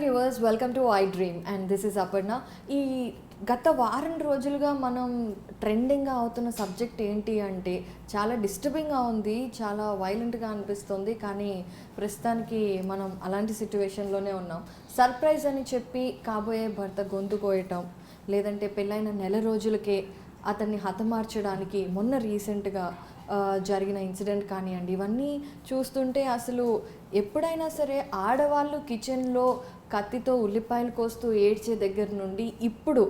Viewers, welcome to I dream and this is Aparna. ఈ గత వారం రోజులుగా మనం ట్రెండింగ్గా అవుతున్న సబ్జెక్ట్ ఏంటి అంటే చాలా డిస్టర్బింగ్గా ఉంది, చాలా వైలెంట్గా అనిపిస్తుంది. కానీ ప్రస్తుతానికి మనం అలాంటి సిచ్యువేషన్లోనే ఉన్నాం. సర్ప్రైజ్ అని చెప్పి కాబోయే భర్త గొంతు కోయటం, లేదంటే పెళ్ళైన నెల రోజులకే అతన్ని హతమార్చడానికి మొన్న రీసెంట్గా జరిగిన ఇన్సిడెంట్ కానివ్వండి, ఇవన్నీ చూస్తుంటే అసలు ఎప్పుడైనా సరే ఆడవాళ్ళు కిచెన్లో కత్తితో ఉల్లిపాయలు కోస్తూ ఏడ్చే దగ్గర నుండి ఇప్పుడు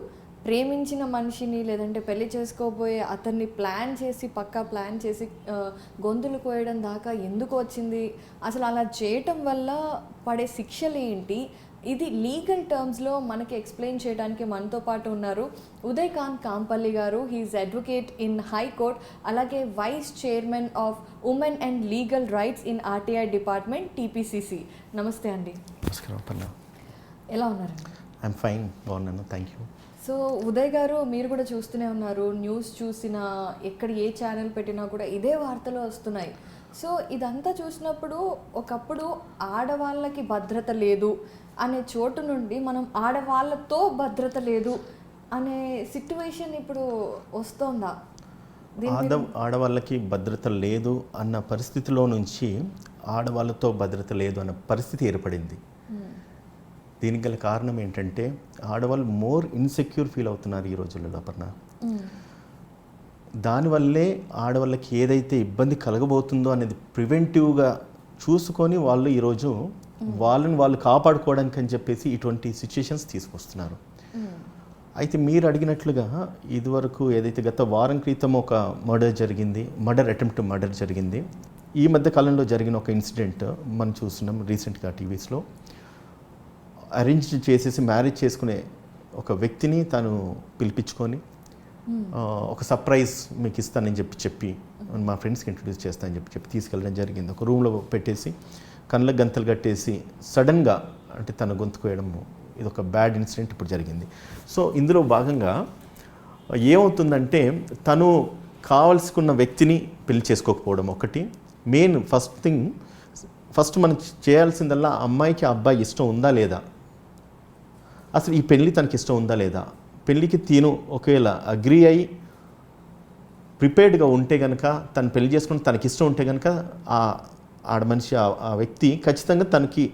ప్రేమించిన మనిషిని లేదంటే పెళ్లి చేసుకోబోయే అతన్ని పక్కా ప్లాన్ చేసి గొంతులు కోయడం దాకా ఎందుకు వచ్చింది, అసలు అలా చేయటం వల్ల పడే శిక్షలు ఏంటి, ఇది లీగల్ టర్మ్స్లో మనకి ఎక్స్ప్లెయిన్ చేయడానికి మనతో పాటు ఉన్నారు ఉదయకాంత్ కాంపల్లి గారు. హీఈస్ అడ్వకేట్ ఇన్ హైకోర్ట్, అలాగే vice chairman of women and legal rights in RTI department TPCC. నమస్తే అండి. నమస్కారం. ఎలా ఉన్నారండి? ఐఎమ్ ఫైన్, బాగున్నాను, థ్యాంక్ యూ. సో ఉదయ్ గారు, మీరు కూడా చూస్తూనే ఉన్నారు, న్యూస్ చూసినా ఎక్కడ ఏ ఛానల్ పెట్టినా కూడా ఇదే వార్తలు వస్తున్నాయి. సో ఇదంతా చూసినప్పుడు ఒకప్పుడు ఆడవాళ్ళకి భద్రత లేదు అనే చోటు నుండి మనం ఆడవాళ్ళతో భద్రత లేదు అనే సిట్యువేషన్ ఇప్పుడు వస్తోందా? ఆడవాళ్ళకి భద్రత లేదు అన్న పరిస్థితిలో నుంచి ఆడవాళ్ళతో భద్రత లేదు అన్న పరిస్థితి ఏర్పడింది. దీనికి గల కారణం ఏంటంటే ఆడవాళ్ళు మోర్ ఇన్సెక్యూర్ ఫీల్ అవుతున్నారు ఈ రోజుల్లో. అపర్ణ, దానివల్లే ఆడవాళ్ళకి ఏదైతే ఇబ్బంది కలగబోతుందో అనేది ప్రివెంటివ్గా చూసుకొని వాళ్ళు ఈరోజు వాళ్ళు కాపాడుకోవడానికి అని చెప్పేసి ఇటువంటి సిచ్యుయేషన్స్ తీసుకొస్తున్నారు. అయితే మీరు అడిగినట్లుగా ఇదివరకు ఏదైతే గత వారం క్రితం ఒక అటెంప్ట్ మర్డర్ జరిగింది. ఈ మధ్య కాలంలో జరిగిన ఒక ఇన్సిడెంట్ మనం చూస్తున్నాం రీసెంట్గా టీవీస్లో. అరేంజ్ చేసేసి మ్యారేజ్ చేసుకునే ఒక వ్యక్తిని తను పిలిపించుకొని ఒక సర్ప్రైజ్ మీకు ఇస్తానని చెప్పి మా ఫ్రెండ్స్కి ఇంట్రొడ్యూస్ చేస్తానని చెప్పి తీసుకెళ్ళడం జరిగింది. ఒక రూమ్లో పెట్టేసి కళ్ళకు గంతలు కట్టేసి సడన్గా అంటే తన గొంతు కోయడము, ఇది ఒక బ్యాడ్ ఇన్సిడెంట్ ఇప్పుడు జరిగింది. సో ఇందులో భాగంగా ఏమవుతుందంటే తను కావలసుకున్న వ్యక్తిని పెళ్లి చేసుకోకపోవడం ఒకటి మెయిన్. ఫస్ట్ మనం చేయాల్సిందల్లా అమ్మాయికి అబ్బాయి ఇష్టం ఉందా లేదా, అసలు ఈ పెళ్ళి తనకి ఇష్టం ఉందా లేదా, పెళ్ళికి తిను ఒకవేళ అగ్రీ అయ్యి ప్రిపేర్డ్గా ఉంటే కనుక తను పెళ్లి చేసుకుని తనకి ఇష్టం ఉంటే కనుక ఆడమనిషి ఆ వ్యక్తి ఖచ్చితంగా తనకి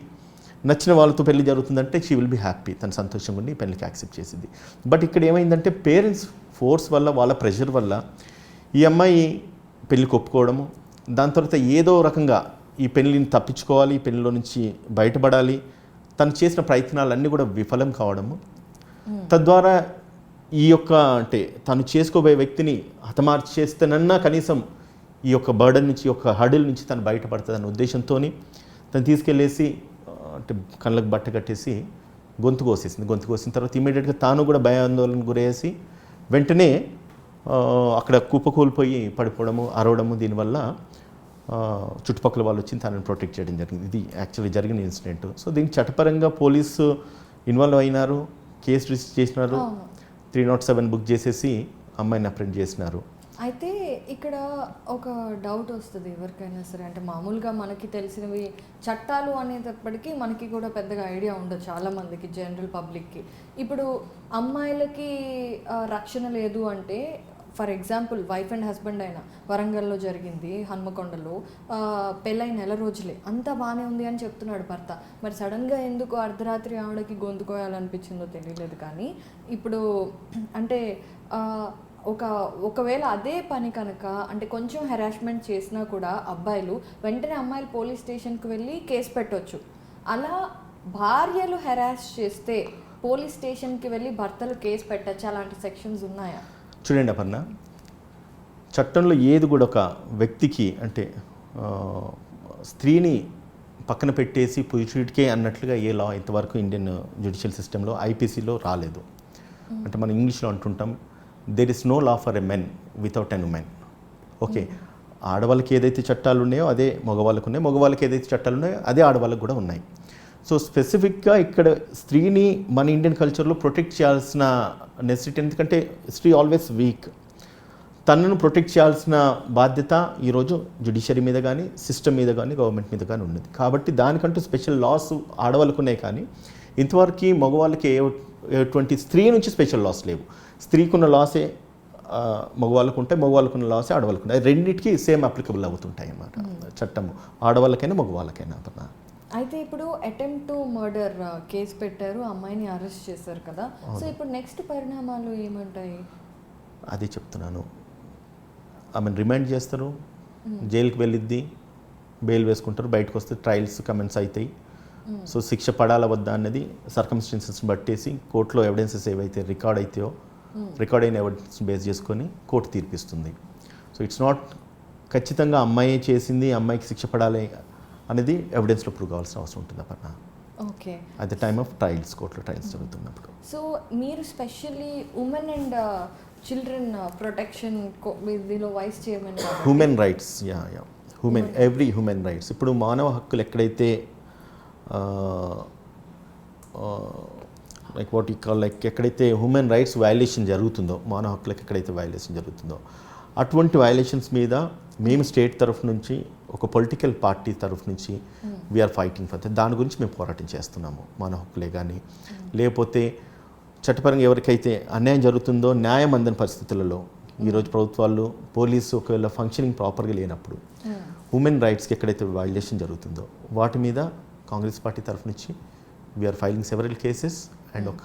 నచ్చిన వాళ్ళతో పెళ్లి జరుగుతుందంటే షీ విల్ బీ హ్యాపీ, తను సంతోషంగా ఉండి పెళ్ళికి యాక్సెప్ట్ చేసింది. బట్ ఇక్కడ ఏమైందంటే పేరెంట్స్ ఫోర్స్ వల్ల, వాళ్ళ ప్రెషర్ వల్ల ఈ అమ్మాయి పెళ్ళికి ఒప్పుకోవడము, దాని తర్వాత ఏదో రకంగా ఈ పెళ్ళిని తప్పించుకోవాలి, ఈ పెళ్ళిలో నుంచి బయటపడాలి, తను చేసిన ప్రయత్నాలన్నీ కూడా విఫలం కావడము, తద్వారా ఈ యొక్క అంటే తను చేసుకోబోయే వ్యక్తిని హతమార్చి చేస్తేనన్నా కనీసం ఈ యొక్క బర్డన్ నుంచి, ఈ యొక్క హడిల్ నుంచి తను బయటపడుతుందన్న ఉద్దేశంతో తను తీసుకెళ్ళేసి అంటే కళ్ళకు బట్ట కట్టేసి గొంతు కోసిన తర్వాత ఇమీడియట్గా తాను కూడా భయాందోళనకు గురేసి వెంటనే అక్కడ కుప్పకూలిపోయి పడిపోవడము, అరవడము, దీనివల్ల చుట్టుపక్కల వాళ్ళు వచ్చి తనని ప్రొటెక్ట్ చేయడం జరిగింది. ఇది యాక్చువల్లీ జరిగిన ఇన్సిడెంట్. సో దీనికి చట్టపరంగా పోలీసు ఇన్వాల్వ్ అయినారు, కేసు రిజిస్టర్ చేసినారు, 307 బుక్ చేసేసి అమ్మాయిని అప్రెంట్ చేసినారు. అయితే ఇక్కడ ఒక డౌట్ వస్తుంది ఎవరికైనా సరే, అంటే మామూలుగా మనకి తెలిసినవి చట్టాలు అనేటప్పటికీ మనకి కూడా పెద్దగా ఐడియా ఉండదు చాలామందికి, జనరల్ పబ్లిక్కి. ఇప్పుడు అమ్మాయిలకి రక్షణ లేదు అంటే, for example wife and husband అయినా వరంగల్లో జరిగింది, హన్మకొండలో పెళ్ళైన నెల రోజులే అంతా బాగానే ఉంది అని చెప్తున్నాడు భర్త. మరి సడన్గా ఎందుకు అర్ధరాత్రి ఆవిడకి గొంతు కోయాలనిపించిందో తెలియలేదు. కానీ ఇప్పుడు అంటే ఒకవేళ అదే పని కనుక అంటే కొంచెం హెరాస్మెంట్ చేసినా కూడా అబ్బాయిలు వెంటనే అమ్మాయిలు పోలీస్ స్టేషన్కి వెళ్ళి కేసు పెట్టవచ్చు. అలా భార్యలు హెరాస్ చేస్తే పోలీస్ స్టేషన్కి వెళ్ళి భర్తలు కేసు పెట్టచ్చు, అలాంటి సెక్షన్స్ ఉన్నాయా? చూడండి అపర్ణ, చట్టంలో ఏది కూడా ఒక వ్యక్తికి అంటే స్త్రీని పక్కన పెట్టేసి పురుషుడికే అన్నట్లుగా ఏ లా ఇంతవరకు ఇండియన్ జ్యుడిషియల్ సిస్టంలో ఐపీసీలో రాలేదు. అంటే మనం ఇంగ్లీష్లో అంటుంటాం there is no law for a men without an women. Okay, ఆడవాళ్ళకి ఏదైతే చట్టాలు ఉన్నాయో అదే మగవాళ్ళకు ఉన్నాయి, మగవాళ్ళకి ఏదైతే చట్టాలు ఉన్నాయో అదే ఆడవాళ్ళకు కూడా ఉన్నాయి. సో స్పెసిఫిక్గా ఇక్కడ స్త్రీని మన ఇండియన్ కల్చర్లో ప్రొటెక్ట్ చేయాల్సిన నెసెసిటీ, ఎందుకంటే స్త్రీ ఆల్వేస్ వీక్, తనను ప్రొటెక్ట్ చేయాల్సిన బాధ్యత ఈరోజు జ్యుడిషియరీ మీద కానీ, సిస్టమ్ మీద కానీ, గవర్నమెంట్ మీద కానీ ఉన్నది. కాబట్టి దానికంటూ స్పెషల్ లాస్ ఆడవాళ్ళకు ఉన్నాయి. కానీ ఇంతవరకు మగవాళ్ళకి ఎటువంటి స్త్రీ నుంచి స్పెషల్ లాస్ లేవు. స్త్రీకున్న లాసే మగవాళ్ళకు ఉంటాయి, మగవాళ్ళకున్న లాసే ఆడవాళ్ళకు ఉంటాయి. రెండింటికి సేమ్ అప్లికబుల్ అవుతుంటాయి అన్నమాట చట్టము, ఆడవాళ్ళకైనా మగవాళ్ళకైనా. అయితే ఇప్పుడు అటెంప్ట్ టు మర్డర్ కేసు పెట్టారు, అమ్మాయిని అరెస్ట్ చేశారు కదా, సో ఇప్పుడు నెక్స్ట్ పరిణామాలు ఏమంటాయి? అదే చెప్తున్నాను. ఆమెను రిమైండ్ చేస్తారు, జైలుకి వెళ్ళిద్ది, బెయిల్ వేసుకుంటారు, బయటకు వస్తే ట్రయల్స్ కమెంట్స్ అవుతాయి. సో శిక్ష పడాలా వద్దా అన్నది సర్కమ్స్టెన్సెస్ని బట్టేసి కోర్టులో ఎవిడెన్సెస్ ఏవైతే రికార్డ్ అవుతాయో రికార్డ్ అయిన ఎవిడెన్స్ బేస్ చేసుకొని కోర్టు తీర్పిస్తుంది. సో ఇట్స్ నాట్ ఖచ్చితంగా అమ్మాయి చేసింది, అమ్మాయికి శిక్ష పడాలి అనేది ఎవిడెన్స్లో ప్రూవ్ కావాల్సిన అవసరం ఉంటుంది Appanna. Okay, at the time of trials, కోర్టులో ట్రయల్స్ జరుగుతున్నప్పుడు. సో మీరు specially women and children protection దీనిలో vice chairman. Human rights, every human rights. ఇప్పుడు మానవ హక్కులు ఎక్కడైతే like what you call like ఎక్కడైతే హ్యూమన్ రైట్స్ వయలేషన్ జరుగుతుందో, మానవ హక్కులకు ఎక్కడైతే వయలేషన్ జరుగుతుందో అటువంటి వయలేషన్స్ మీద మేము స్టేట్ తరఫు నుంచి, ఒక పొలిటికల్ పార్టీ తరఫు నుంచి వీఆర్ ఫైటింగ్ ఫర్ దట్. దాని గురించి మేము పోరాటం చేస్తున్నాము. మానవ హక్కులే కానీ లేకపోతే చట్టపరంగా ఎవరికైతే అన్యాయం జరుగుతుందో, న్యాయం అందని పరిస్థితులలో ఈరోజు ప్రభుత్వాలు, పోలీసు ఒకవేళ ఫంక్షనింగ్ ప్రాపర్గా లేనప్పుడు హ్యూమన్ రైట్స్కి ఎక్కడైతే వయలేషన్ జరుగుతుందో వాటి మీద కాంగ్రెస్ పార్టీ తరఫు నుంచి we're filing several cases and ఒక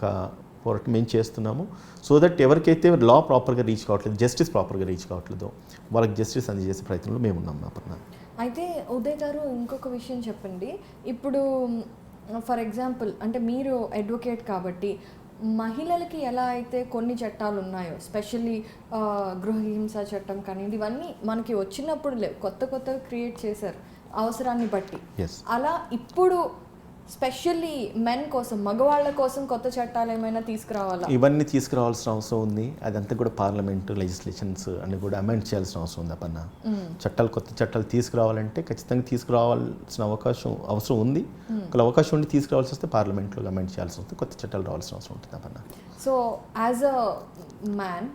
పోరాటం మేము చేస్తున్నాము. సో దట్ ఎవరికైతే లా ప్రాపర్గా రీచ్ కావట్లేదు, జస్టిస్ ప్రాపర్గా రీచ్ కావట్లేదో వాళ్ళకి జస్టిస్ అందజేసే ప్రయత్నంలో మేము ఉన్నాం. అయితే ఉదయ్ గారు ఇంకొక విషయం చెప్పండి. ఇప్పుడు ఫర్ ఎగ్జాంపుల్ అంటే మీరు అడ్వకేట్ కాబట్టి మహిళలకి ఎలా అయితే కొన్ని చట్టాలు ఉన్నాయో, స్పెషల్లీ గృహహింస చట్టం కానీ ఇవన్నీ మనకి వచ్చినప్పుడు లేవు, కొత్తగా క్రియేట్ చేశారు అవసరాన్ని బట్టి. అలా ఇప్పుడు స్పెషల్లీ మెన్ కోసం, మగవాళ్ళ కోసం కొత్త చట్టాలు ఏమైనా తీసుకురావాలా? ఇవన్నీ తీసుకురావాల్సిన అవసరం ఉంది. అదంతా కూడా పార్లమెంటు లెజిస్లేషన్స్ అన్ని కూడా అమెండ్ చేయాల్సిన అవసరం ఉంది అప్పన్న. చట్టాలు, కొత్త చట్టాలు తీసుకురావాలంటే ఖచ్చితంగా తీసుకురావాల్సిన అవసరం ఉంది. ఒక అవకాశం ఉండి తీసుకురావాల్సి వస్తే పార్లమెంట్లో అమెండ్ చేయాల్సి వస్తే కొత్త చట్టాలు రావాల్సిన అవసరం ఉంటుంది Appanna. So as a man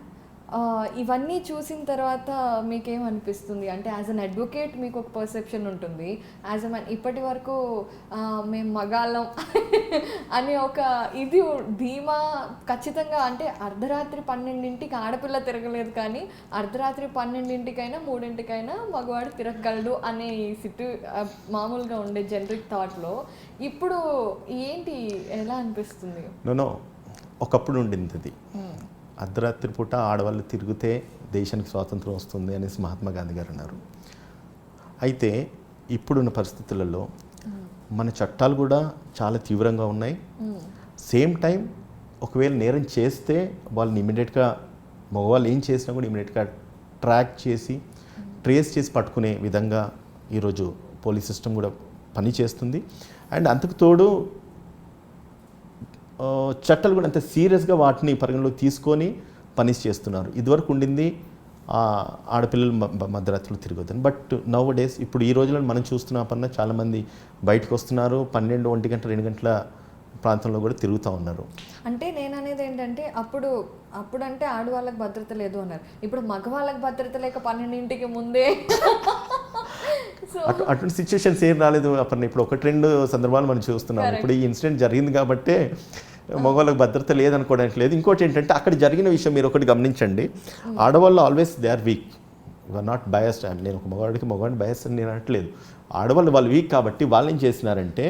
ఇవన్నీ చూసిన తర్వాత మీకేమనిపిస్తుంది? అంటే యాజ్ అన్ అడ్వకేట్ మీకు ఒక పర్సెప్షన్ ఉంటుంది, యాజ్ అ మ్యాన్ ఇప్పటి వరకు మేము మగాళ్ళం అని ఒక ఇది ధీమా ఖచ్చితంగా, అంటే అర్ధరాత్రి 12ంటికి ఆడపిల్ల తిరగలేదు కానీ అర్ధరాత్రి 12ంటికైనా 3ంటికైనా మగవాడు తిరగలడు అనే మామూలుగా ఉండే జనరిక్ థాట్లో ఇప్పుడు ఏంటి, ఎలా అనిపిస్తుంది? నో, ఒకప్పుడు ఉండింది అది. అర్ధరాత్రి పూట ఆడవాళ్ళు తిరిగితే దేశానికి స్వాతంత్రం వస్తుంది అనేసి మహాత్మా గాంధీ గారు అన్నారు. అయితే ఇప్పుడున్న పరిస్థితులలో మన చట్టాలు కూడా చాలా తీవ్రంగా ఉన్నాయి. సేమ్ టైం ఒకవేళ నేరం చేస్తే వాళ్ళని ఇమీడియట్గా, మగవాళ్ళు ఏం చేసినా కూడా ఇమీడియట్గా ట్రాక్ చేసి ట్రేస్ చేసి పట్టుకునే విధంగా ఈరోజు పోలీస్ సిస్టమ్ కూడా పనిచేస్తుంది. అండ్ అంతకు తోడు చట్టాలు కూడా అంత సీరియస్గా వాటిని పరిగణలోకి తీసుకొని పనిష్ చేస్తున్నారు. ఇదివరకు ఉండింది ఆడపిల్లలు మధ్యరాత్రులు తిరగొద్దని. బట్ నవ్ డేస్ ఇప్పుడు ఈ రోజుల్లో మనం చూస్తున్న చాలామంది బయటకు వస్తున్నారు, 12, 1 గంట 2 గంటల ప్రాంతంలో కూడా తిరుగుతూ ఉన్నారు. అంటే నేను అనేది ఏంటంటే అప్పుడంటే ఆడవాళ్ళకి భద్రత లేదు అన్నారు, ఇప్పుడు మగవాళ్ళకి భద్రత లేక 12ంటికి ముందే అటువంటి సిచ్యువేషన్స్ ఏం రాలేదు అప్పుడు. ఇప్పుడు 1-2 సందర్భాలు మనం చూస్తున్నాం. ఇప్పుడు ఈ ఇన్సిడెంట్ జరిగింది కాబట్టి మగవాళ్ళకి భద్రత లేదనుకోవడానికి లేదు. ఇంకోటి ఏంటంటే అక్కడ జరిగిన విషయం మీరు ఒకటి గమనించండి, ఆడవాళ్ళు always they are weak. You are not biased. నేను ఒక మగవాడిని బయాస్ అని నేను అనట్లేదు. ఆడవాళ్ళు వాళ్ళు వీక్ కాబట్టి వాళ్ళు ఏం చేసినారంటే,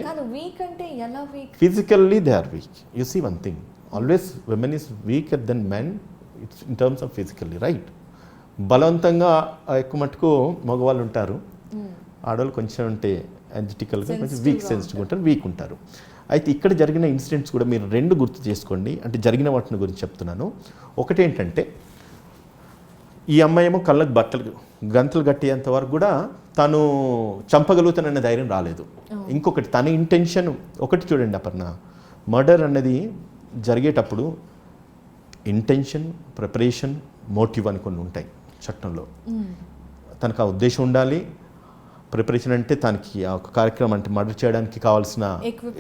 physically they are weak. You see one thing, always women is weaker than men in terms of physically, right? బలవంతంగా ఎక్కువ మటుకు మగవాళ్ళు ఉంటారు, ఆడవాళ్ళు కొంచెం ఉంటే ఎనర్జెటికల్గా కొంచెం వీక్, సెన్సిటివ్ ఉంటారు, వీక్ ఉంటారు. అయితే ఇక్కడ జరిగిన ఇన్సిడెంట్స్ కూడా మీరు 2 గుర్తు చేసుకోండి. అంటే జరిగిన వాటిని గురించి చెప్తున్నాను. ఒకటేంటంటే ఈ అమ్మాయి ఏమో కళ్ళకు గంతలు కట్టేంత వరకు కూడా తను చంపగలుగుతానన్న ధైర్యం రాలేదు. ఇంకొకటి తన ఇంటెన్షన్ ఒకటి చూడండి అపర్ణ, మర్డర్ అన్నది జరిగేటప్పుడు ఇంటెన్షన్, ప్రిపరేషన్, మోటివ్ అని కొన్ని ఉంటాయి చట్టంలో. తనకు ఆ ఉద్దేశం ఉండాలి. ప్రిపరేషన్ అంటే తనకి ఆ ఒక కార్యక్రమం అంటే మర్డర్ చేయడానికి కావాల్సిన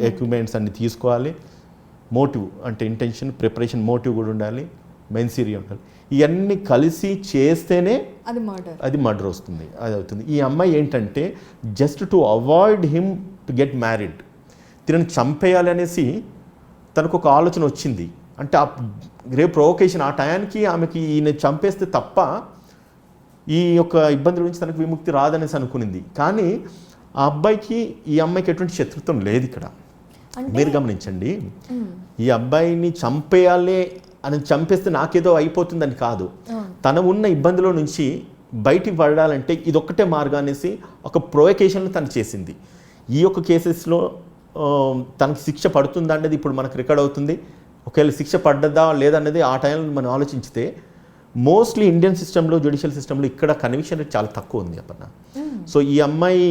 ఎక్విప్మెంట్స్ అన్ని తీసుకోవాలి. మోటివ్ అంటే ఇంటెన్షన్, ప్రిపరేషన్, మోటివ్ కూడా ఉండాలి, మెన్సీరియా ఉండాలి. ఇవన్నీ కలిసి చేస్తేనే అది మర్డర్ వస్తుంది, అది అవుతుంది. ఈ అమ్మాయి ఏంటంటే just to avoid him to get married, తినని చంపేయాలి అనేసి తనకు ఒక ఆలోచన వచ్చింది. అంటే ఆ రేపు ప్రొవొకేషన్ ఆ టయానికి ఆమెకి ఈయన చంపేస్తే తప్ప ఈ యొక్క ఇబ్బందుల నుంచి తనకు విముక్తి రాదనేసి అనుకునింది. కానీ ఆ అబ్బాయికి ఈ అమ్మాయికి ఎటువంటి శత్రుత్వం లేదు ఇక్కడ. మీరు గమనించండి, ఈ అబ్బాయిని చంపేయాలే అని చంపేస్తే నాకేదో అయిపోతుందని కాదు, తన ఉన్న ఇబ్బందిలో నుంచి బయటికి పడాలంటే ఇదొక్కటే మార్గం అనేసి ఒక ప్రొవొకేషన్లో తను చేసింది. ఈ యొక్క కేసెస్లో తనకి శిక్ష పడుతుందా అనేది ఇప్పుడు మనకు రికార్డ్ అవుతుంది. ఒకవేళ శిక్ష పడ్డదా లేదన్నది ఆ టైంలో మనం ఆలోచించితే మోస్ట్లీ ఇండియన్ సిస్టంలో, జ్యుడిషియల్ సిస్టంలో ఇక్కడ కన్విక్షన్ రేట్ చాలా తక్కువ ఉంది అప్పన్న. సో ఈ అమ్మాయి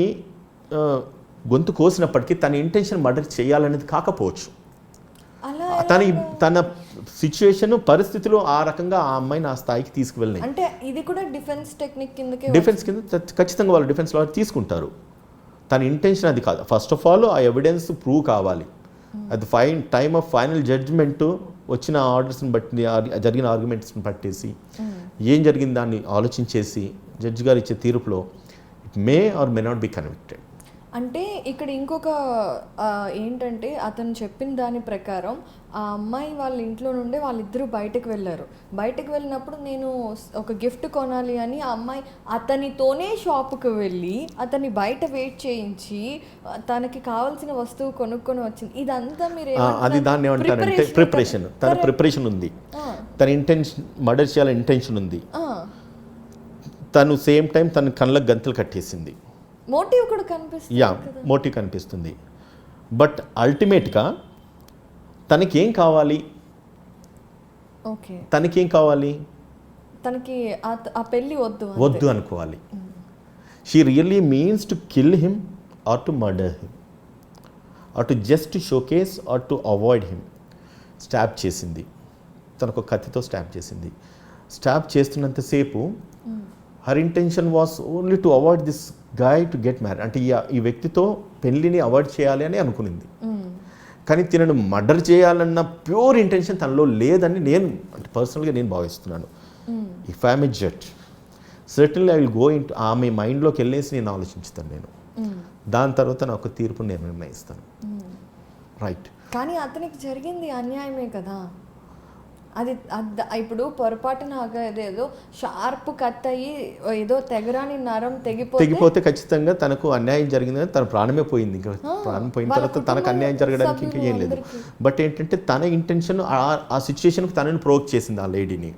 గొంతు కోసినప్పటికీ తన ఇంటెన్షన్ మర్డర్ చేయాలనేది కాకపోవచ్చు. తన సిచ్యువేషన్, పరిస్థితులు ఆ రకంగా ఆ అమ్మాయిని ఆ స్థాయికి తీసుకువెళ్ళినాయి. అంటే ఇది కూడా డిఫెన్స్ టెక్నిక్ కిందకే, డిఫెన్స్ కింద ఖచ్చితంగా వాళ్ళు డిఫెన్స్ లాయర్ తీసుకుంటారు. తన ఇంటెన్షన్ అది కాదు. ఫస్ట్ ఆఫ్ ఆల్ ఆ ఎవిడెన్స్ ప్రూవ్ కావాలి. అది టైమ్ ఆఫ్ ఫైనల్ జడ్జ్మెంట్ వచ్చిన ఆర్డర్స్ని బట్టి, జరిగిన ఆర్గ్యుమెంట్స్ని పట్టేసి ఏం జరిగింది దాన్ని ఆలోచించేసి జడ్జి గారు ఇచ్చే తీర్పులో it may or may not be convicted. అంటే ఇక్కడ ఇంకొక ఏంటంటే అతను చెప్పిన దాని ప్రకారం ఆ అమ్మాయి వాళ్ళ ఇంట్లో నుండే వాళ్ళిద్దరూ బయటకు వెళ్ళారు. బయటకు వెళ్ళినప్పుడు నేను ఒక గిఫ్ట్ కొనాలి అని ఆ అమ్మాయి అతనితోనే షాప్కి వెళ్ళి అతన్ని బయట వెయిట్ చేయించి తనకి కావాల్సిన వస్తువు కొనుక్కొని వచ్చింది. ఇదంతా మీరు అది దాన్ని ఏమంటారంటే ప్రిపరేషన్. తన ప్రిపరేషన్ ఉంది, తన ఇంటెన్షన్ మర్డర్ చేయాలని ఇంటెన్షన్ ఉంది. తను సేమ్ టైం తన కళ్ళకు గంతలు కట్టేసింది. మోటివ్ కూడా కనిపిస్తుంది. మోటివ్ కనిపిస్తుంది. బట్ అల్టిమేట్గా తనకేం కావాలి? ఓకే, తనకేం కావాలి? తనకి ఆ పెళ్ళి వద్దు అనుకోవాలి. She really means to kill him or to murder him or to just showcase or to avoid him. Stop చేసింది, తనకు కత్తితో స్టాప్ చేసింది. స్టాప్ చేస్తున్నంతసేపు her intention was only to avoid this guy to get married. అంటే ఈ వ్యక్తితో పెళ్ళిని avoid చేయాలి అని అనుకునింది. కానీ తినను మర్డర్ చేయాలన్న ప్యూర్ ఇంటెన్షన్ తనలో లేదని నేను అంటే పర్సనల్గా నేను భావిస్తున్నాను. If I'm a judge certainly I will go in ఆమె మైండ్లోకి వెళ్ళేసి నేను ఆలోచించుతాను. నేను దాని తర్వాత నా ఒక తీర్పు నేను నిర్ణయిస్తాను. రైట్. కానీ అతనికి జరిగింది అన్యాయమే కదా. అది ఇప్పుడు పొరపాటున ఏదో షార్ప్ కట్ అయ్యి ఏదో తెగరాని నరం తెగిపోతే ఖచ్చితంగా తనకు అన్యాయం జరిగిందని తన ప్రాణమే పోయింది. ఇంకా ప్రాణం పోయిన తర్వాత తనకు అన్యాయం జరగడానికి ఇంకా ఏం లేదు. బట్ ఏంటంటే తన ఇంటెన్షన్ ఆ సిచ్యుయేషన్కి తనని ప్రోవోక్ చేసింది. ఆ లేడీని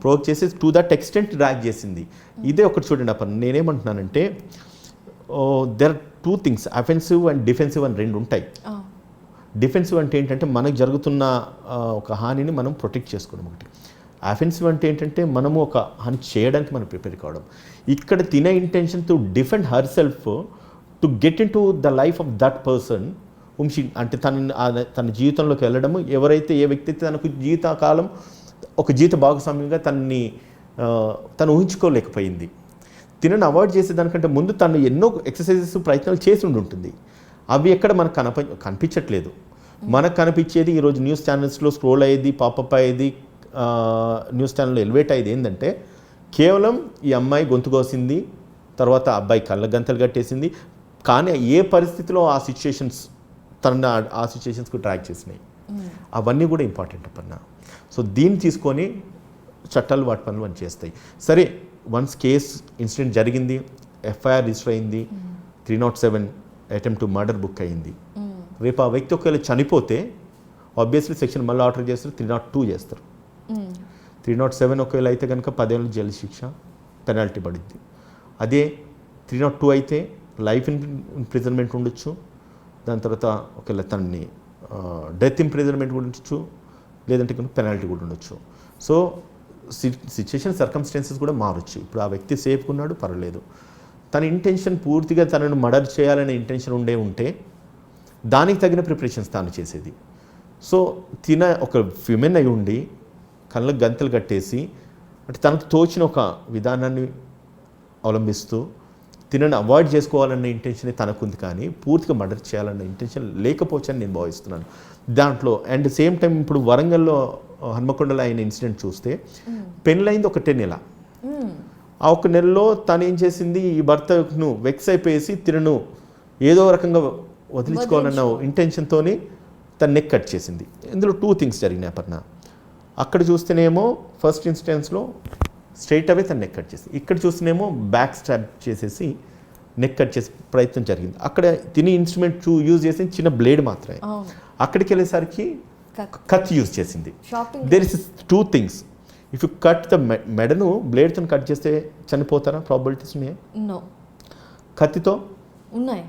ప్రోవోక్ చేసి టు దట్ ఎక్స్టెంట్ డ్రాగ్ చేసింది. ఇదే ఒకటి చూడండి అప్పుడు నేనేమంటున్నానంటే there are two things, offensive and defensive అని రెండు ఉంటాయి. డిఫెన్సివ్ అంటే ఏంటంటే మనకు జరుగుతున్న ఒక హానిని మనం ప్రొటెక్ట్ చేసుకోవడం ఒకటి. అఫెన్సివ్ అంటే ఏంటంటే మనము ఒక హాని చేయడానికి మనం ప్రిపేర్ కావడం. ఇక్కడ తినే intention to defend her self to get in to the life of that person అంటే తన జీవితంలోకి వెళ్ళడము. ఎవరైతే ఏ వ్యక్తి అయితే తనకు జీవితకాలం ఒక జీవిత భాగస్వామ్యంగా తను ఊహించుకోలేకపోయింది. తినని అవాయిడ్ చేసేదానికంటే ముందు తను ఎన్నో ఎక్సర్సైజెస్ ప్రయత్నాలు చేసి ఉంటుంది. అవి ఎక్కడ మనకు కనిపించట్లేదు. మనకు కనిపించేది ఈరోజు న్యూస్ ఛానల్స్లో స్క్రోల్ అయ్యేది, పాపప్ అయ్యేది, న్యూస్ ఛానల్లో ఎలివేట్ అయ్యేది ఏంటంటే కేవలం ఈ అమ్మాయి గొంతు కోసింది, తర్వాత అబ్బాయి కళ్ళ గంతలు కట్టేసింది. కానీ ఏ పరిస్థితిలో ఆ సిచ్యుయేషన్స్కు ట్రాక్ చేసినాయి అవన్నీ కూడా ఇంపార్టెంట్ అప్పన్న. సో దీన్ని తీసుకొని చట్టాలు వాటి పనులు అని చేస్తాయి. సరే, వన్స్ కేస్ ఇన్సిడెంట్ జరిగింది, ఎఫ్ఐఆర్ రిజిస్టర్ అయింది, 307 అటెంప్ట్ టు మర్డర్ బుక్ అయింది. రేపు ఆ వ్యక్తి ఒకవేళ చనిపోతే ఆబ్వియస్లీ సెక్షన్ మళ్ళీ ఆర్డర్ చేస్తారు, 302 చేస్తారు. 307 ఒకవేళ అయితే కనుక 10 ఏళ్ళ జైలు శిక్ష, పెనాల్టీ పడుద్ది. అదే 302 అయితే లైఫ్ ఇంప్రిజన్మెంట్ ఉండొచ్చు. దాని తర్వాత ఒకవేళ తనని డెత్ ఇంప్రిజన్మెంట్ కూడా ఉండొచ్చు, లేదంటే కనుక పెనాల్టీ కూడా ఉండొచ్చు. సో సిచ్యుయేషన్ సర్కమ్స్టాన్సెస్ కూడా మారచ్చు. ఇప్పుడు ఆ వ్యక్తి సేఫ్గా ఉన్నాడు, పర్వాలేదు. తన ఇంటెన్షన్ పూర్తిగా తనను మర్డర్ చేయాలనే ఇంటెన్షన్ ఉంటే దానికి తగిన ప్రిపరేషన్స్ తాను చేసేది. సో ఒక విమెన్ అయి ఉండి కళ్ళకు గంతలు కట్టేసి అంటే తనకు తోచిన ఒక విధానాన్ని అవలంబిస్తూ తినని అవాయిడ్ చేసుకోవాలన్న ఇంటెన్షన్ తనకుంది, కానీ పూర్తిగా మర్డర్ చేయాలన్న ఇంటెన్షన్ లేకపోవచ్చని నేను భావిస్తున్నాను దాంట్లో. అండ్ సేమ్ టైం ఇప్పుడు వరంగల్లో హన్మకొండలో అయిన ఇన్సిడెంట్ చూస్తే పెళ్ళైంది 1 నెల. ఆ 1 నెలలో తను ఏం చేసింది, ఈ భర్తను వెక్స్ అయిపోయేసి తినను ఏదో రకంగా వదిలించుకోవాలన్న ఇంటెన్షన్తో తన నెక్ కట్ చేసింది. ఇందులో 2 థింగ్స్ జరిగినాయి అపర్ణ. అక్కడ చూస్తేనేమో ఫస్ట్ ఇన్స్టెన్స్లో స్ట్రైట్ అవే తన నెక్ కట్ చేసి, ఇక్కడ చూస్తేనేమో బ్యాక్ స్టాబ్ చేసేసి నెక్ కట్ చేసే ప్రయత్నం జరిగింది. అక్కడ తిని ఇన్స్ట్రుమెంట్ యూజ్ చేసి చిన్న బ్లేడ్ మాత్రమే. అక్కడికి వెళ్ళేసరికి కత్తి యూజ్ చేసింది. There is 2 things. If you cut the మెడను బ్లేడ్తో కట్ చేస్తే చనిపోతారా? ప్రాబిలిటీస్ ఉన్నాయా? నో. కత్తితో ఉన్నాయి.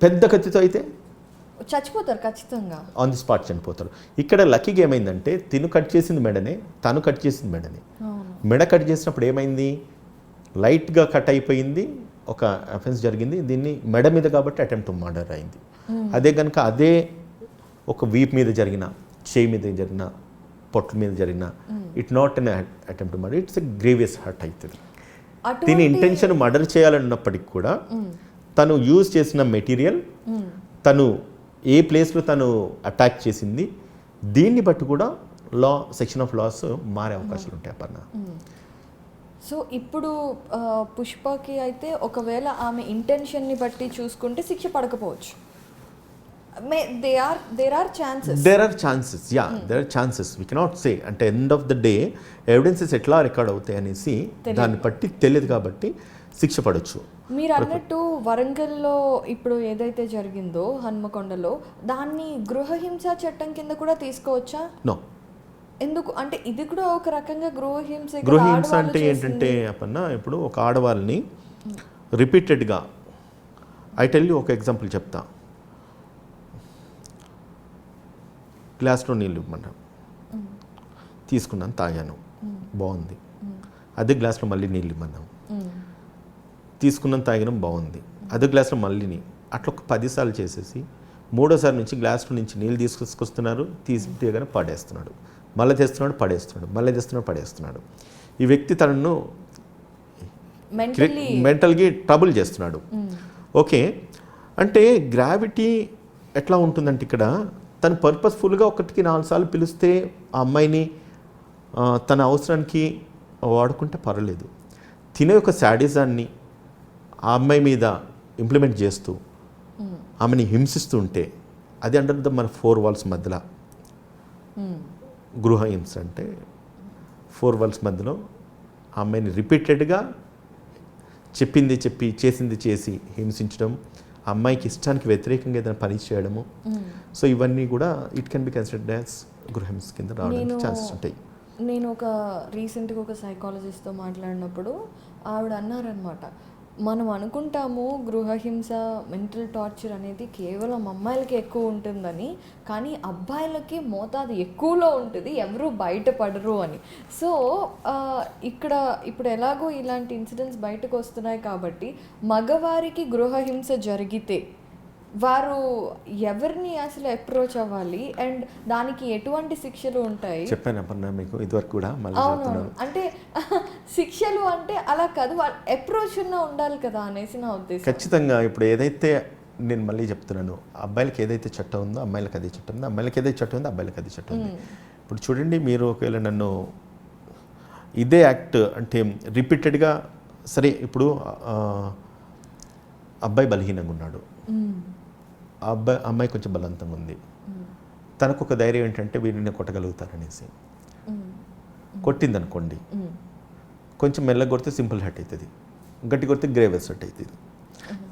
పెద్ద కత్తితో అయితే చచ్చిపోతారు ఖచ్చితంగా, ఆన్ ది స్పాట్ చనిపోతారు. ఇక్కడ లక్కీగా ఏమైందంటే తిను కట్ చేసింది మెడనే, తను కట్ చేసింది మెడనే. మెడ కట్ చేసినప్పుడు ఏమైంది, లైట్గా కట్ అయిపోయింది, ఒక అఫెన్స్ జరిగింది. దీన్ని మెడ మీద కాబట్టి అటెంప్ట్ టు మర్డర్ అయింది. అదే కనుక అదే ఒక వీప్ మీద జరిగిన, చేయి మీద జరిగిన, పొట్ల మీద జరిగిన, it not an attempt to murder, it's a grievous hurt అవుతుంది. దీని ఇంటెన్షన్ మర్డర్ చేయాలన్నప్పటికి కూడా తను యూజ్ చేసిన మెటీరియల్, తను ఏ ప్లేస్లో తను అటాక్ చేసింది, దీన్ని బట్టి కూడా సెక్షన్ ఆఫ్ లాస్ మారే అవకాశాలు ఉంటాయి అపర్ణ. సో ఇప్పుడు పుష్పకి అయితే ఒకవేళ ఆమె ఇంటెన్షన్ని బట్టి చూసుకుంటే శిక్ష పడకపోవచ్చు. there are chances we cannot say. అంటే end of the day evidences ఎట్లా రికార్డ్ అవుతాయి అనేసి దాన్ని బట్టి తెలియదు కాబట్టి శిక్ష పడవచ్చు. మీరు అన్నట్టు వరంగల్లో ఇప్పుడు ఏదైతే జరిగిందో హన్మకొండలో, దాన్ని గృహహింస చట్టం కింద కూడా తీసుకోవచ్చా? నో. ఎందుకు అంటే ఇది కూడా ఒక రకంగా గృహహింస. గృహహింస అంటే ఏంటంటే అపర్ణ, ఇప్పుడు ఒక ఆడవాళ్ళని రిపీటెడ్గా, ఐ టెల్ యూ ఒక ఎగ్జాంపుల్ చెప్తా. గ్లాస్లో నీళ్ళు ఇవ్వమన్నా, తీసుకున్నాను, తాగాను, బాగుంది. అదే గ్లాస్లో మళ్ళీ నీళ్ళు ఇవ్వమన్నాం, తీసుకున్నాను, తాగినాం, బాగుంది. అదే గ్లాస్లో మళ్ళీ అట్లా ఒక 10 సార్లు చేసేసి 3వసారి నుంచి గ్లాస్లో నుంచి నీళ్ళు తీసుకొస్తున్నారు, తీసిగానే పడేస్తున్నాడు, మళ్ళీ తెస్తున్నాడు, పడేస్తున్నాడు, మళ్ళీ తెస్తున్నాడు, పడేస్తున్నాడు. ఈ వ్యక్తి తనను మెంటల్గా ట్రబుల్ చేస్తున్నాడు. ఓకే, అంటే గ్రావిటీ ఎట్లా ఉంటుందంటే ఇక్కడ తను పర్పస్ఫుల్గా 1కి 4 సార్లు పిలిస్తే ఆ అమ్మాయిని తన అవసరానికి వాడుకుంటే పర్వాలేదు. తినే ఒక శాడిజాన్ని ఆ అమ్మాయి మీద ఇంప్లిమెంట్ చేస్తూ ఆమెని హింసిస్తూ ఉంటే అది అండర్ ద మన 4 వాల్స్ మధ్యలో గృహ హింస. అంటే 4 వాల్స్ మధ్యలో ఆ అమ్మాయిని రిపీటెడ్గా చెప్పింది చెప్పి, చేసింది చేసి హింసించడం, ఆ అమ్మాయికి ఇష్టానికి వ్యతిరేకంగా ఏదైనా పని చేయడము. సో ఇవన్నీ కూడా it can be considered as గృహహింస కింద రావడానికి ఛాన్సెస్ ఉంటాయి. నేను రీసెంట్గా ఒక సైకాలజిస్ట్తో మాట్లాడినప్పుడు ఆవిడ అన్నారనమాట, మనం అనుకుంటాము గృహహింస, మెంటల్ టార్చర్ అనేది కేవలం అమ్మాయిలకి ఎక్కువ ఉంటుందని, కానీ అబ్బాయిలకి మోతాదు ఎక్కువలో ఉంటుంది, ఎవరు బయటపడరు అని. సో ఇప్పుడు ఎలాగో ఇలాంటి ఇన్సిడెంట్స్ బయటకు వస్తున్నాయి కాబట్టి మగవారికి గృహహింస జరిగితే వారు ఎవరిని అసలు అప్రోచ్ అవ్వాలి అండ్ దానికి ఎటువంటి శిక్షలు ఉంటాయి? చెప్పాను అపర్ణ మీకు ఇదివరకు కూడా. అవును, అంటే శిక్షలు అంటే అలా కాదు, వాళ్ళ అప్రోచ్ ఉండాలి కదా అనేసి నా ఉద్దేశం. ఖచ్చితంగా. ఇప్పుడు ఏదైతే నేను మళ్ళీ చెప్తున్నాను, అబ్బాయిలకి ఏదైతే చట్టం ఉందో అమ్మాయిలకి అదే చట్టం ఉంది, అమ్మాయిలకి ఏదైతే చట్టం ఉందో అబ్బాయిలకి అదే చట్టం ఉంది. ఇప్పుడు చూడండి, మీరు ఒకవేళ నన్ను ఇదే యాక్ట్ అంటే రిపీటెడ్గా, సరే ఇప్పుడు అబ్బాయి బలహీనంగా ఉన్నాడు, అమ్మాయి కొంచెం బలవంతంగా ఉంది, తనకు ఒక ధైర్యం ఏంటంటే వీరిని కొట్టగలుగుతారనేసి కొట్టిందనుకోండి, కొంచెం మెల్లగా కొడితే సింపుల్ హర్ట్ అవుతుంది, గట్టి కొడితే గ్రేవెస్ హర్ట్ అవుతుంది.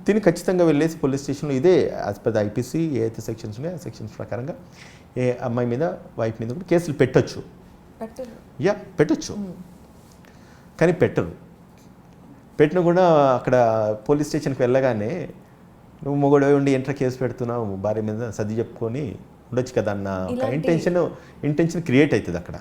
దీన్ని ఖచ్చితంగా వెళ్ళేసి పోలీస్ స్టేషన్లో ఇదే యాజ్ పర్ ద ఐపీసీ ఏ అయితే సెక్షన్స్ ఉన్నాయో ఆ సెక్షన్స్ ప్రకారంగా ఏ అమ్మాయి మీద వైఫ్ మీద కూడా కేసులు పెట్టచ్చు. పెట్టచ్చు, కానీ పెట్టినా కూడా అక్కడ పోలీస్ స్టేషన్కి వెళ్ళగానే నువ్వు మొగడు ఉండి ఎంట్రా కేసు పెడుతున్నావు, భార్య మీద సర్ది చెప్పుకొని ఉండొచ్చు కదా అన్న ఒక ఇంటెన్షన్ క్రియేట్ అవుతుంది అక్కడ.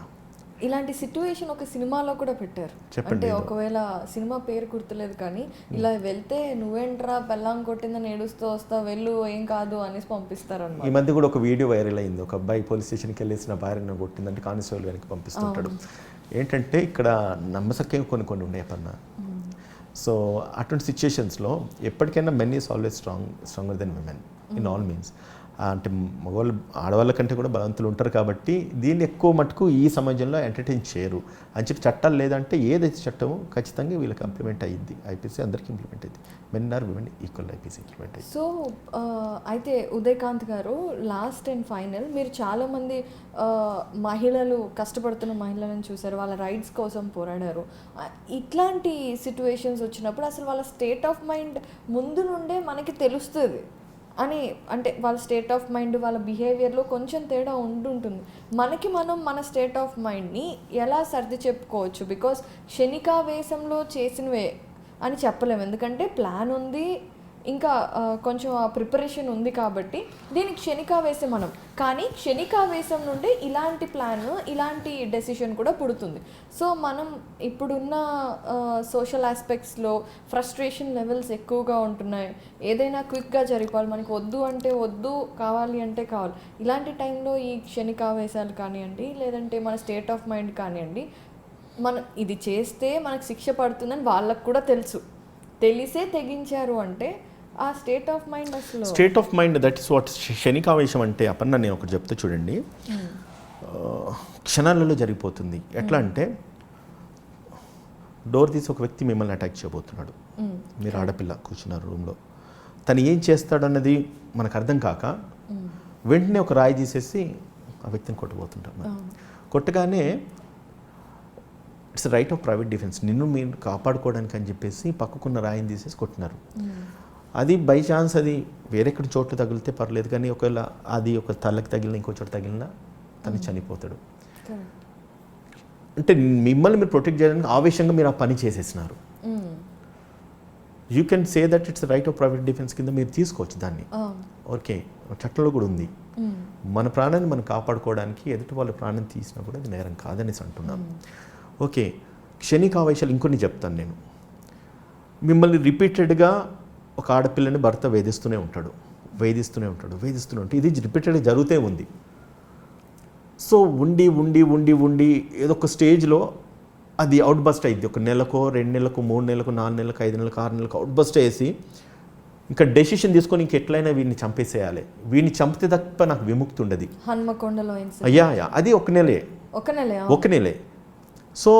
ఇలాంటి సిచ్యువేషన్ ఒక సినిమాలో కూడా పెట్టారు. అంటే ఒకవేళ సినిమా పేరు గుర్తులేదు కానీ ఇలా వెళ్తే నువ్వేంట్రా బెల్లం కొట్టిందని ఏడుస్తూ వస్తా, వెళ్ళు ఏం కాదు అనేసి పంపిస్తారన్నమాట. ఈ మధ్య కూడా ఒక వీడియో వైరల్ అయింది, ఒక అబ్బాయి పోలీస్ స్టేషన్కి వెళ్ళేసిన భార్యను కొట్టిందంటే కానిస్టేబుల్ వెనక్కి పంపిస్తుంటాడు. ఏంటంటే ఇక్కడ నమ్మసక్యం కొన్ని ఉన్నాయి పన్న. సో అటువంటి సిచ్యుయేషన్స్లో ఎప్పటికైనా men is always stronger then women in all means. అంటే మగవాళ్ళు ఆడవాళ్ళ కంటే కూడా బలవంతులు ఉంటారు కాబట్టి దీన్ని ఎక్కువ మటుకు ఈ సమాజంలో ఎంటర్టైన్ చేయరు అని చెప్పి చట్టాలు లేదంటే ఏదైతే చట్టమో ఖచ్చితంగా వీళ్ళకి ఇంప్లిమెంట్ అయ్యింది. ఐపీసీ అందరికీ ఇంప్లిమెంట్ అయింది. Men are women equal IPC implement అయింది. సో అయితే ఉదయకాంత్ గారు, లాస్ట్ అండ్ ఫైనల్, మీరు చాలామంది మహిళలు, కష్టపడుతున్న మహిళలను చూశారు, వాళ్ళ రైట్స్ కోసం పోరాడారు. ఇట్లాంటి సిచ్యువేషన్స్ వచ్చినప్పుడు అసలు వాళ్ళ స్టేట్ ఆఫ్ మైండ్ ముందు నుండే మనకి తెలుస్తుంది అని, అంటే వాళ్ళ స్టేట్ ఆఫ్ మైండ్, వాళ్ళ బిహేవియర్లో కొంచెం తేడా ఉంటుంటుంది. మనకి మనం మన స్టేట్ ఆఫ్ మైండ్ని ఎలా సర్ది చెప్పుకోవచ్చు? బికాస్ క్షణికావేశంలో చేసినవే అని చెప్పలేము, ఎందుకంటే ప్లాన్ ఉంది, ఇంకా కొంచెం ఆ ప్రిపరేషన్ ఉంది కాబట్టి దీనికి క్షణికావేశం మనం. కానీ క్షణికావేశం నుండి ఇలాంటి ప్లాన్, ఇలాంటి డెసిషన్ కూడా పుడుతుంది. సో మనం ఇప్పుడున్న సోషల్ ఆస్పెక్ట్స్లో ఫ్రస్ట్రేషన్ లెవెల్స్ ఎక్కువగా ఉంటున్నాయి. ఏదైనా క్విక్గా జరిపాలి, మనకి వద్దు అంటే వద్దు, కావాలి అంటే కావాలి. ఇలాంటి టైంలో ఈ క్షణికావేశాలు కానివ్వండి, లేదంటే మన స్టేట్ ఆఫ్ మైండ్ కానివ్వండి, మనం ఇది చేస్తే మనకు శిక్ష పడుతుందని వాళ్ళకు కూడా తెలుసు, తెలిసే తెగించారు అంటే ఆ స్టేట్ ఆఫ్ మైండ్ అసలు state of mind that is what క్షణికావేశం అంటే. అపర్ణ, నేను ఒకటి చెప్తే చూడండి, క్షణాలలో జరిగిపోతుంది. ఎట్లా అంటే డోర్ తీసి ఒక వ్యక్తి మిమ్మల్ని అటాక్ చేయబోతున్నాడు, మీరు ఆడపిల్ల కూర్చున్నారు రూమ్లో, తను ఏం చేస్తాడన్నది మనకు అర్థం కాక వెంటనే ఒక రాయి తీసేసి ఆ వ్యక్తిని కొట్టబోతుంటాం. కొట్టగానే it's right of private defence, నిన్ను మీరు కాపాడుకోవడానికి అని చెప్పేసి పక్కకున్న రాయిని తీసేసి కొట్టినారు. అది బై ఛాన్స్ అది వేరెక్కడి చోట్ల తగిలితే పర్లేదు, కానీ ఒకవేళ అది ఒక తలకి తగిలిన ఇంకో చోట తగిలినా తను చనిపోతాడు. అంటే మిమ్మల్ని మీరు ప్రొటెక్ట్ చేయడానికి ఆవేశంగా మీరు ఆ పని చేసేసినారు. You can say that it's right of private defence కింద మీరు తీసుకోవచ్చు దాన్ని. ఓకే, చట్టంలో కూడా ఉంది. మన ప్రాణాన్ని మనం కాపాడుకోవడానికి ఎదుటి వాళ్ళ ప్రాణం తీసినా కూడా అది నేరం కాదనేసి అంటున్నాం. ఓకే, క్షణికావేశాలు ఇంకొన్ని చెప్తాను నేను. మిమ్మల్ని రిపీటెడ్గా ఒక ఆడపిల్లని భర్త వేధిస్తూనే ఉంటాడు. ఇది రిపీటెడ్గా జరుగుతూ ఉంది. సో ఉండి ఏదో ఒక స్టేజ్లో అది అవుట్ బస్ట్ అయింది. ఒక నెలకో, 2 నెలలకు, 3 నెలలకు, 4 నెలలకు, 5 నెలలకు, 6 నెలలకు అవుట్ బస్ట్ వేసి ఇంకా డెసిషన్ తీసుకొని ఇంకెట్లయినా వీడిని చంపేసేయాలి, వీడిని చంపితే తప్ప నాకు విముక్తి ఉండదు. హన్మకొండలో అయ్యా అది ఒక నెలే. సో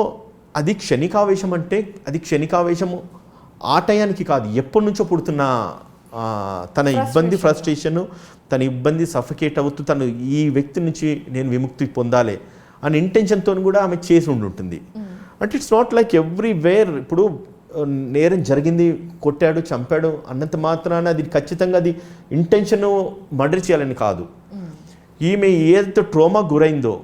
అది క్షణికావేశం అంటే అది క్షణికావేశము ఆ టయానికి కాదు, ఎప్పటి నుంచో పుడుతున్న తన ఇబ్బంది, ఫ్రస్ట్రేషన్, తన ఇబ్బంది సఫికేట్ అవుతూ తను ఈ వ్యక్తి నుంచి నేను విముక్తి పొందాలి అని ఇంటెన్షన్తో కూడా ఆమె చేసి ఉంటుంది. అంటే ఇట్స్ నాట్ లైక్ ఎవ్రీవేర్. ఇప్పుడు నేరం జరిగింది, కొట్టాడు, చంపాడు అన్నంత మాత్రాన అది ఖచ్చితంగా అది ఇంటెన్షన్ మర్డర్ చేయాలని కాదు. ఈమె ఏదైతే ట్రోమా గురైందో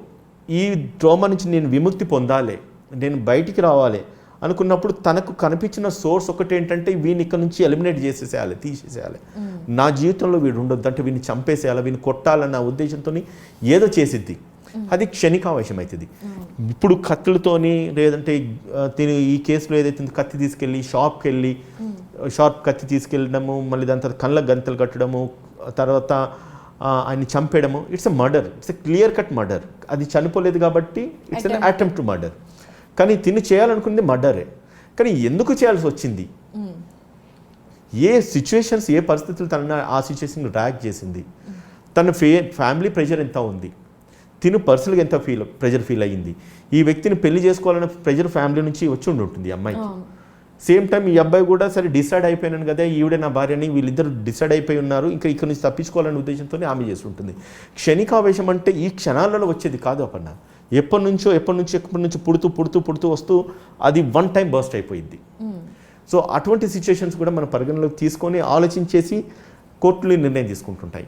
ఈ ట్రోమా నుంచి నేను విముక్తి పొందాలి, నేను బయటికి రావాలి అనుకున్నప్పుడు తనకు కనిపించిన సోర్స్ ఒకటి ఏంటంటే వీడిని ఇక్కడ నుంచి ఎలిమినేట్ చేసేసేయాలి, తీసేసేయాలి, నా జీవితంలో వీడు ఉండొద్దు అంటే వీడిని చంపేసేయాలి, వీడిని కొట్టాలన్న ఉద్దేశంతో ఏదో చేసిద్ది. అది క్షణికావేశం అవుతుంది. ఇప్పుడు కత్తులతోని, లేదంటే ఈ కేసులో ఏదైతే కత్తి తీసుకెళ్ళి షాప్కి వెళ్ళి షార్ప్ కత్తి తీసుకెళ్ళడము, మళ్ళీ దాని తర్వాత కళ్ళ గంతలు కట్టడము, తర్వాత ఆయన్ని చంపేయడము, it's a murder, it's a clear cut murder. అది చనిపోలేదు కాబట్టి it's an attempt to murder. కానీ తిని చేయాలనుకుంది మర్డరే. కానీ ఎందుకు చేయాల్సి వచ్చింది, ఏ సిచ్యువేషన్స్, ఏ పరిస్థితులు తన ఆ సిచ్యువేషన్ డ్రాగ్ చేసింది, తన ఫ్యామిలీ ప్రెషర్ ఎంత ఉంది, తిను పర్సనల్గా ఎంత ప్రెషర్ ఫీల్ అయ్యింది, ఈ వ్యక్తిని పెళ్లి చేసుకోవాలన్న ప్రెషర్ ఫ్యామిలీ నుంచి వచ్చి ఉంటుంది ఈ అమ్మాయికి. సేమ్ టైం ఈ అబ్బాయి కూడా సరే డిసైడ్ అయిపోయినాను కదా, ఈవిడే నా భార్యని, వీళ్ళిద్దరు డిసైడ్ అయిపోయి ఉన్నారు, ఇంకా ఇక్కడ నుంచి తప్పించుకోవాలనే ఉద్దేశంతో ఆమె చేసి ఉంటుంది. క్షణికావేశం అంటే ఈ క్షణాలలో వచ్చేది కాదు అపర్ణ, ఎప్పటి నుంచో పుడుతూ వస్తూ అది వన్ టైం బర్స్ట్ అయిపోయింది. సో అటువంటి సిచ్యుయేషన్స్ కూడా మనం పరిగణలోకి తీసుకొని ఆలోచించేసి కోర్టులు నిర్ణయం తీసుకుంటుంటాయి.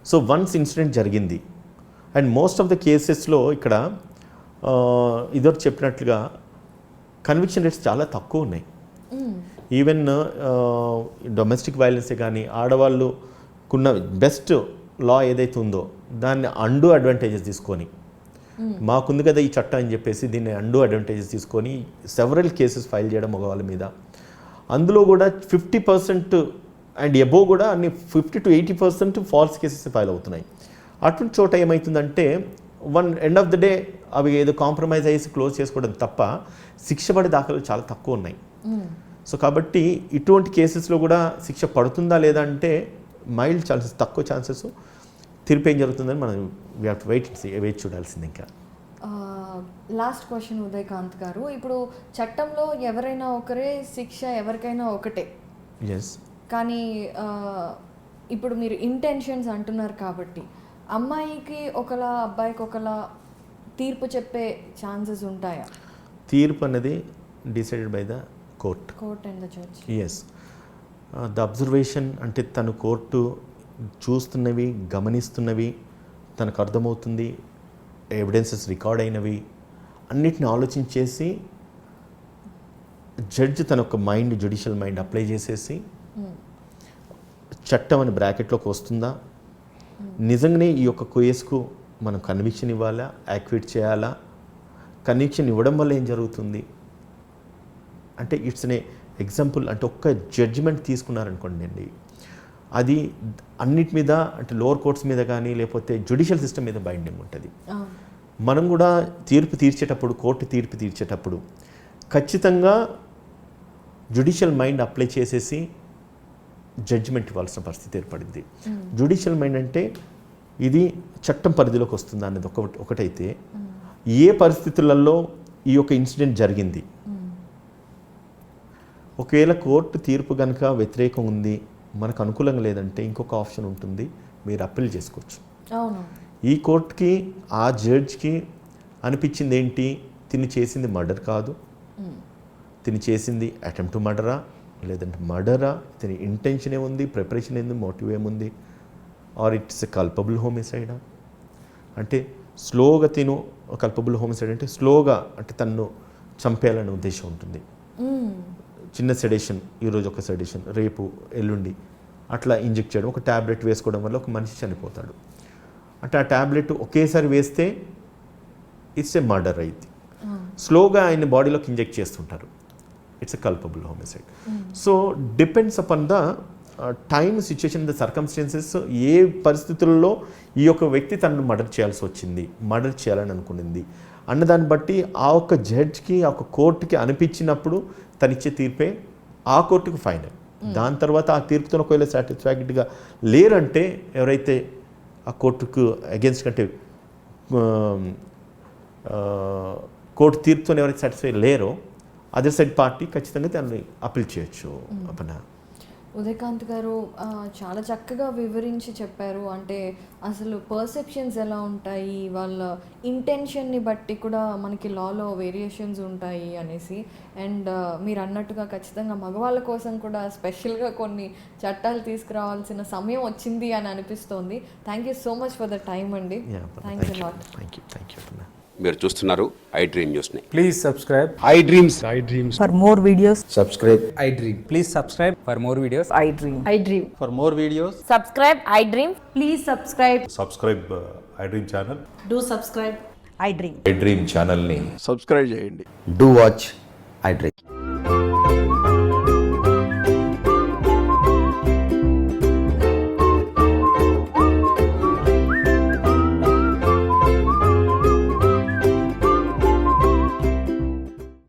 సో వన్స్ ఇన్సిడెంట్ జరిగింది అండ్ మోస్ట్ ఆఫ్ ద కేసెస్లో ఇక్కడ ఇదివరకు చెప్పినట్లుగా కన్విక్షన్ రేట్స్ చాలా తక్కువ ఉన్నాయి. ఈవెన్ డొమెస్టిక్ వైలెన్సే కానీ ఆడవాళ్ళకున్న బెస్ట్ లా ఏదైతే ఉందో దాన్ని అండూ అడ్వాంటేజెస్ తీసుకొని, మాకుంది కదా ఈ చట్టం అని చెప్పేసి దీన్ని అండూ అడ్వాంటేజెస్ తీసుకొని సెవరల్ కేసెస్ ఫైల్ చేయడం మగవాళ్ళ మీద. అందులో కూడా 50% అండ్ ఎబో కూడా అన్ని 50 to 80% ఫాల్స్ కేసెస్ ఫైల్ అవుతున్నాయి. అటువంటి చోట ఏమవుతుందంటే ఎండ్ ఆఫ్ ద డే అవి ఏదో కాంప్రమైజ్ అయ్యేసి క్లోజ్ చేసుకోవడం తప్ప శిక్ష పడే దాఖలు చాలా తక్కువ ఉన్నాయి. సో కాబట్టి ఇటువంటి కేసెస్లో కూడా శిక్ష పడుతుందా లేదా అంటే మైల్డ్ ఛాన్సెస్, తక్కువ ఛాన్సెస్. తీర్పు ఏం జరుగుతుందని మనం వీ హ్యావ్ టు వెయిట్ చూడాల్సింది. ఇంకా లాస్ట్ క్వశ్చన్ ఉదయకాంత్ గారు, ఇప్పుడు చట్టంలో ఎవరైనా ఒకరే, శిక్ష ఎవరికైనా ఒకటే. ఎస్. కానీ ఇప్పుడు మీరు ఇంటెన్షన్స్ అంటున్నారు కాబట్టి అమ్మాయికి ఒకలా అబ్బాయికి ఒకలా తీర్పు చెప్పే ఛాన్సెస్ ఉంటాయా? తీర్పు అనేది decided by the court and the judge. Yes. The observation అంటే తను కోర్టు చూస్తున్నవి, గమనిస్తున్నవి, తనకు అర్థమవుతుంది, ఎవిడెన్సెస్ రికార్డ్ అయినవి అన్నిటిని ఆలోచించేసి జడ్జ్ తన ఒక మైండ్, జ్యుడిషియల్ మైండ్ అప్లై చేసేసి చట్టం అని బ్రాకెట్లోకి వస్తుందా, నిజంగానే ఈ యొక్క కేసుకు మనం కన్విక్షన్ ఇవ్వాలా, యాక్టివేట్ చేయాలా, కన్విక్షన్ ఇవ్వడం వల్ల ఏం జరుగుతుంది అంటే ఇట్స్ అనే ఎగ్జాంపుల్. అంటే ఒక్క జడ్జిమెంట్ తీసుకున్నారనుకోండి అండి, అది అన్నిటి మీద అంటే లోవర్ కోర్ట్స్ మీద కానీ లేకపోతే జ్యుడిషియల్ సిస్టమ్ మీద బైండింగ్ ఉంటుంది. మనం కూడా కోర్టు తీర్పు తీర్చేటప్పుడు ఖచ్చితంగా జ్యుడిషియల్ మైండ్ అప్లై చేసేసి జడ్జిమెంట్ ఇవ్వాల్సిన పరిస్థితి ఏర్పడింది. జ్యుడిషియల్ మైండ్ అంటే ఇది చట్టం పరిధిలోకి వస్తుందా అనేది ఒకటైతే, ఏ పరిస్థితులలో ఈ యొక్క ఇన్సిడెంట్ జరిగింది, ఒకవేళ కోర్టు తీర్పు కనుక వ్యతిరేకం ఉంది, మనకు అనుకూలంగా లేదంటే ఇంకొక ఆప్షన్ ఉంటుంది, మీరు అప్పీల్ చేసుకోవచ్చు. ఈ కోర్టుకి ఆ జడ్జ్కి అనిపించింది ఏంటి, తిని చేసింది మర్డర్ కాదు, తిని చేసింది అటెంప్ట్ టు మర్డరా, లేదంటే మర్డరా, తిని ఇంటెన్షన్ ఏముంది, ప్రిపరేషన్ ఏంది, మోటివ్ ఏముంది, ఆర్ ఇట్స్ ఎ కల్పబుల్ హోమిసైడా. అంటే స్లోగా కల్పబుల్ హోమిసైడ్ అంటే స్లోగా అంటే తన్ను చంపేయాలనే ఉద్దేశం ఉంటుంది. చిన్న సెడేషన్, ఈరోజు ఒక సెడేషన్, రేపు ఎల్లుండి అట్లా ఇంజెక్ట్ చేయడం, ఒక ట్యాబ్లెట్ వేసుకోవడం వల్ల ఒక మనిషి చనిపోతాడు. అంటే ఆ ట్యాబ్లెట్ ఒకేసారి వేస్తే ఇట్స్ ఏ మర్డర్ అయింది. స్లోగా ఆయన బాడీలోకి ఇంజెక్ట్ చేస్తుంటారు, it's a culpable homicide. So depends upon the time, situation, the circumstances, ఏ పరిస్థితుల్లో ఈ యొక్క వ్యక్తి తనను మర్డర్ చేయాల్సి వచ్చింది, మర్డర్ చేయాలని అనుకునింది అన్నదాన్ని బట్టి ఆ ఒక్క జడ్జ్కి, ఆ ఒక్క కోర్టుకి అనిపించినప్పుడు తనిచ్చే తీర్పే ఆ కోర్టుకు ఫైనల్. దాని తర్వాత ఆ తీర్పుతో ఒకవేళ సాటిస్ఫాక్టరీగా లేరంటే, ఎవరైతే ఆ కోర్టుకు అగేన్స్ట్ కంటే కోర్టు తీర్పుతో ఎవరైతే సాటిస్ఫై లేరో అదర్ సైడ్ పార్టీ ఖచ్చితంగా దాన్ని అప్పీల్ చేయొచ్చు. ఉదయకాంత్ గారు చాలా చక్కగా వివరించి చెప్పారు. అంటే అసలు పర్సెప్షన్స్ ఎలా ఉంటాయి, వాళ్ళ ఇంటెన్షన్ని బట్టి కూడా మనకి లాలో వేరియేషన్స్ ఉంటాయి అనేసి. అండ్ మీరు అన్నట్టుగా ఖచ్చితంగా మగవాళ్ళ కోసం కూడా స్పెషల్గా కొన్ని చట్టాలు తీసుకురావాల్సిన సమయం వచ్చింది అని అనిపిస్తోంది. Thank you so much for the time అండి. Thanks a lot. Thank you. మీరు చూస్తున్నారు ఐ డ్రీమ్ న్యూస్ని. Please subscribe. I dreams. For more videos, subscribe. I dream. Please subscribe for more videos. I dream. I dream. For more videos, subscribe I dream. Please subscribe. Subscribe I dream channel. Do subscribe. I dream. I dream ఛానల్ని subscribe చేయండి. Do watch I Dream.